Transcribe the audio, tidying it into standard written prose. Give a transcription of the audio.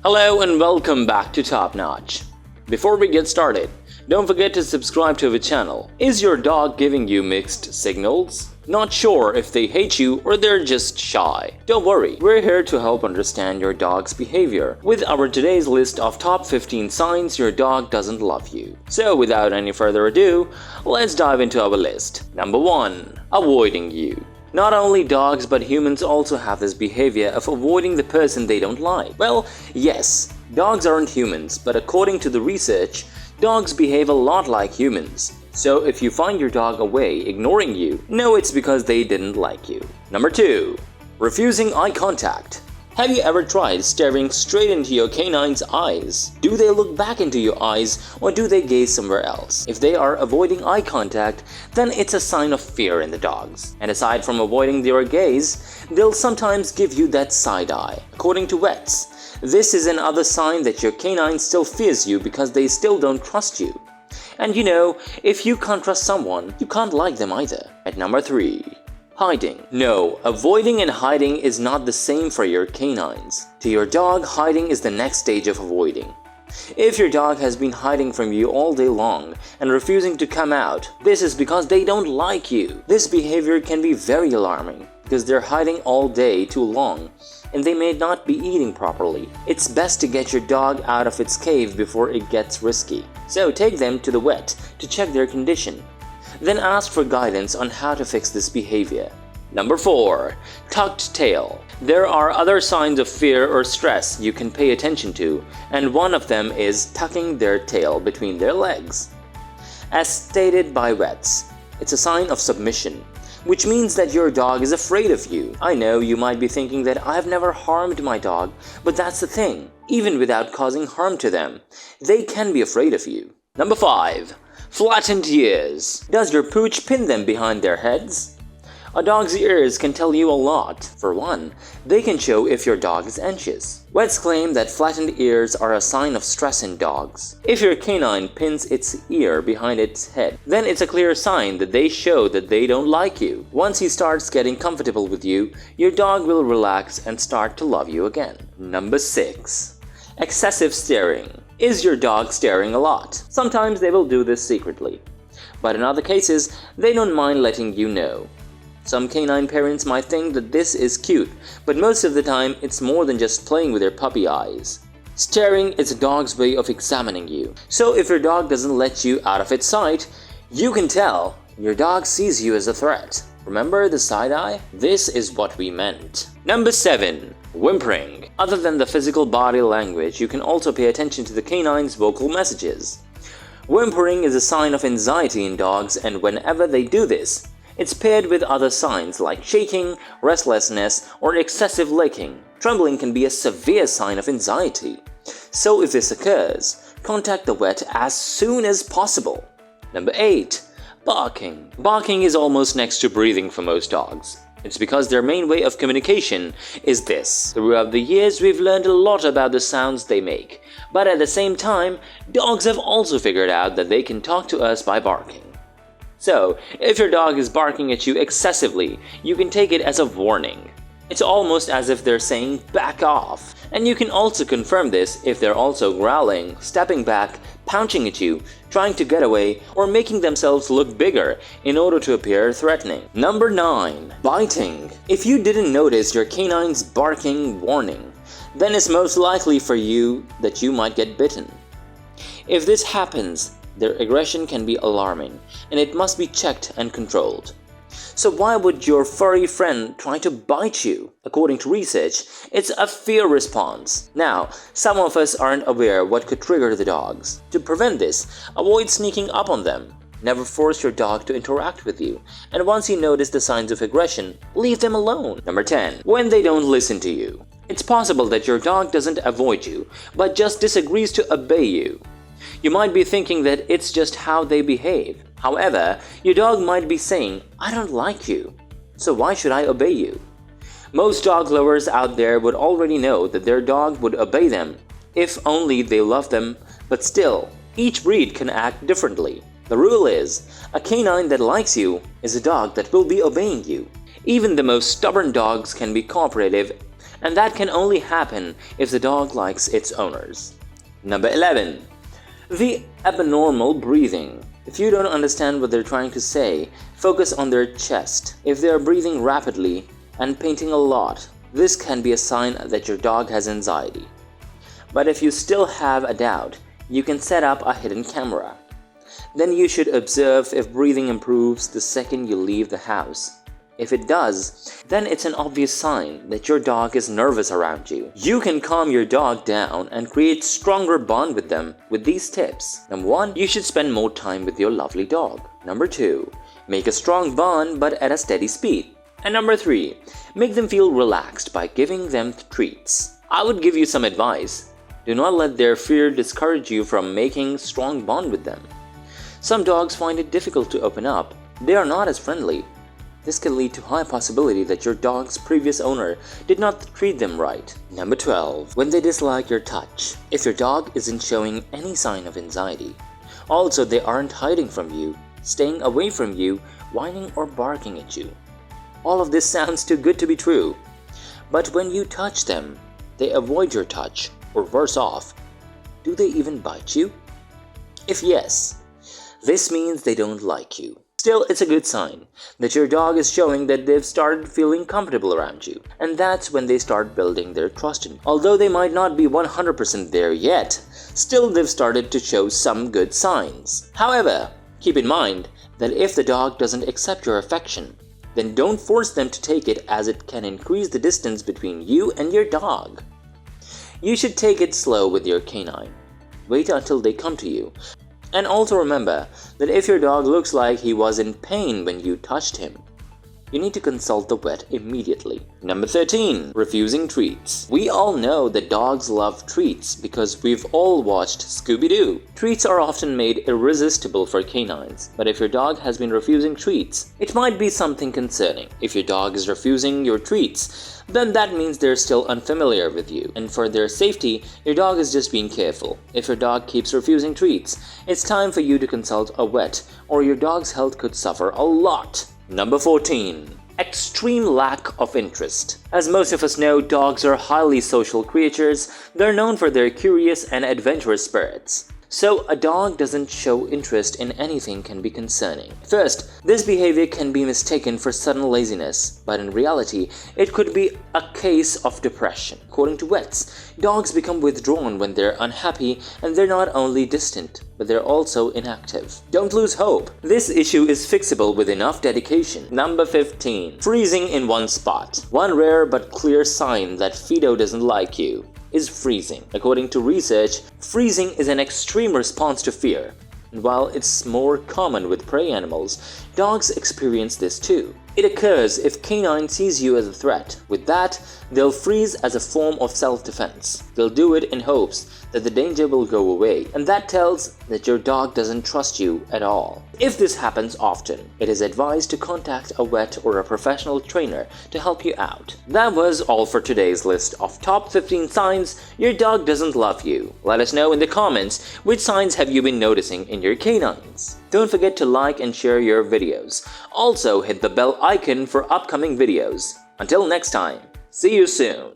Hello and welcome back to Top Notch. Before we get started, don't forget to subscribe to our channel. Is your dog giving you mixed signals? Not sure if they hate you or they're just shy? Don't worry, we're here to help understand your dog's behavior with our today's list of top 15 signs your dog doesn't love you. So without any further ado, let's dive into our list. Number 1. Avoiding you. Not only dogs but humans also have this behavior of avoiding the person they don't like. Well, yes, dogs aren't humans, but according to the research, dogs behave a lot like humans. So if you find your dog away, ignoring you, know it's because they didn't like you. Number 2. Refusing eye contact. Have you ever tried staring straight into your canine's eyes? Do they look back into your eyes or do they gaze somewhere else? If they are avoiding eye contact, then it's a sign of fear in the dogs. And aside from avoiding your gaze, they'll sometimes give you that side eye. According to vets, this is another sign that your canine still fears you because they still don't trust you. And you know, if you can't trust someone, you can't like them either. At number 3. Hiding. No, avoiding and hiding is not the same for your canines. To your dog, hiding is the next stage of avoiding. If your dog has been hiding from you all day long and refusing to come out, this is because they don't like you. This behavior can be very alarming because they're hiding all day too long and they may not be eating properly. It's best to get your dog out of its cave before it gets risky. So take them to the vet to check their condition. Then ask for guidance on how to fix this behavior. Number 4. Tucked tail. There are other signs of fear or stress you can pay attention to, and one of them is tucking their tail between their legs. As stated by vets, it's a sign of submission, which means that your dog is afraid of you. I know you might be thinking that I've never harmed my dog, but that's the thing. Even without causing harm to them, they can be afraid of you. Number 5. Flattened ears. Does your pooch pin them behind their heads? A dog's ears can tell you a lot. For one, they can show if your dog is anxious. Vets claim that flattened ears are a sign of stress in dogs. If your canine pins its ear behind its head, then it's a clear sign that they show that they don't like you. Once he starts getting comfortable with you, your dog will relax and start to love you again. Number 6. Excessive staring. Is your dog staring a lot? Sometimes they will do this secretly, but in other cases, they don't mind letting you know. Some canine parents might think that this is cute, but most of the time, it's more than just playing with their puppy eyes. Staring is a dog's way of examining you. So if your dog doesn't let you out of its sight, you can tell your dog sees you as a threat. Remember the side eye? This is what we meant. Number 7. Whimpering. Other than the physical body language, you can also pay attention to the canine's vocal messages. Whimpering is a sign of anxiety in dogs, and whenever they do this, it's paired with other signs like shaking, restlessness, or excessive licking. Trembling can be a severe sign of anxiety. So if this occurs, contact the vet as soon as possible. Number 8. Barking. Barking is almost next to breathing for most dogs. It's because their main way of communication is this. Throughout the years, we've learned a lot about the sounds they make. But at the same time, dogs have also figured out that they can talk to us by barking. So, if your dog is barking at you excessively, you can take it as a warning. It's almost as if they're saying, back off. And you can also confirm this if they're also growling, stepping back, pouncing at you, trying to get away, or making themselves look bigger in order to appear threatening. Number 9. Biting. If you didn't notice your canine's barking warning, then it's most likely for you that you might get bitten. If this happens, their aggression can be alarming, and it must be checked and controlled. So why would your furry friend try to bite you? According to research, it's a fear response. Now, some of us aren't aware what could trigger the dogs. To prevent this, avoid sneaking up on them. Never force your dog to interact with you, and once you notice the signs of aggression, leave them alone. Number 10. When they don't listen to you. It's possible that your dog doesn't avoid you, but just disagrees to obey you. You might be thinking that it's just how they behave. However, your dog might be saying, I don't like you, so why should I obey you? Most dog lovers out there would already know that their dog would obey them if only they love them, but still, each breed can act differently. The rule is, a canine that likes you is a dog that will be obeying you. Even the most stubborn dogs can be cooperative and that can only happen if the dog likes its owners. Number 11. The abnormal breathing. If you don't understand what they're trying to say, focus on their chest. If they are breathing rapidly and panting a lot, this can be a sign that your dog has anxiety. But if you still have a doubt, you can set up a hidden camera. Then you should observe if breathing improves the second you leave the house. If it does, then it's an obvious sign that your dog is nervous around you. You can calm your dog down and create stronger bond with them with these tips. Number 1, you should spend more time with your lovely dog. Number 2, make a strong bond but at a steady speed. And number 3, make them feel relaxed by giving them treats. I would give you some advice. Do not let their fear discourage you from making strong bond with them. Some dogs find it difficult to open up. They are not as friendly. This can lead to high possibility that your dog's previous owner did not treat them right. Number 12. When they dislike your touch. If your dog isn't showing any sign of anxiety. Also, they aren't hiding from you, staying away from you, whining or barking at you. All of this sounds too good to be true. But when you touch them, they avoid your touch, or worse off, do they even bite you? If yes, this means they don't like you. Still, it's a good sign that your dog is showing that they've started feeling comfortable around you, and that's when they start building their trust in you. Although they might not be 100% there yet, still they've started to show some good signs. However, keep in mind that if the dog doesn't accept your affection, then don't force them to take it, as it can increase the distance between you and your dog. You should take it slow with your canine. Wait until they come to you. And also remember that if your dog looks like he was in pain when you touched him, you need to consult the vet immediately. Number 13. Refusing treats. We all know that dogs love treats because we've all watched Scooby-Doo. Treats are often made irresistible for canines, but if your dog has been refusing treats, it might be something concerning. If your dog is refusing your treats, then that means they're still unfamiliar with you, and for their safety, your dog is just being careful. If your dog keeps refusing treats, it's time for you to consult a vet, or your dog's health could suffer a lot. Number 14. Extreme lack of interest. As most of us know, dogs are highly social creatures. They're known for their curious and adventurous spirits. So a dog doesn't show interest in anything can be concerning. First, this behavior can be mistaken for sudden laziness, but in reality, it could be a case of depression. According to vets, dogs become withdrawn when they're unhappy, and they're not only distant, but they're also inactive. Don't lose hope. This issue is fixable with enough dedication. Number 15. Freezing in one spot. One rare but clear sign that Fido doesn't like you is freezing. According to research, freezing is an extreme response to fear. And while it's more common with prey animals, dogs experience this too. It occurs if canine sees you as a threat. With that, they'll freeze as a form of self-defense. They'll do it in hopes that the danger will go away, and that tells that your dog doesn't trust you at all. If this happens often, it is advised to contact a vet or a professional trainer to help you out. That was all for today's list of top 15 signs your dog doesn't love you. Let us know in the comments which signs have you been noticing in your canines. Don't forget to like and share your videos. Also hit the bell icon for upcoming videos. Until next time, see you soon.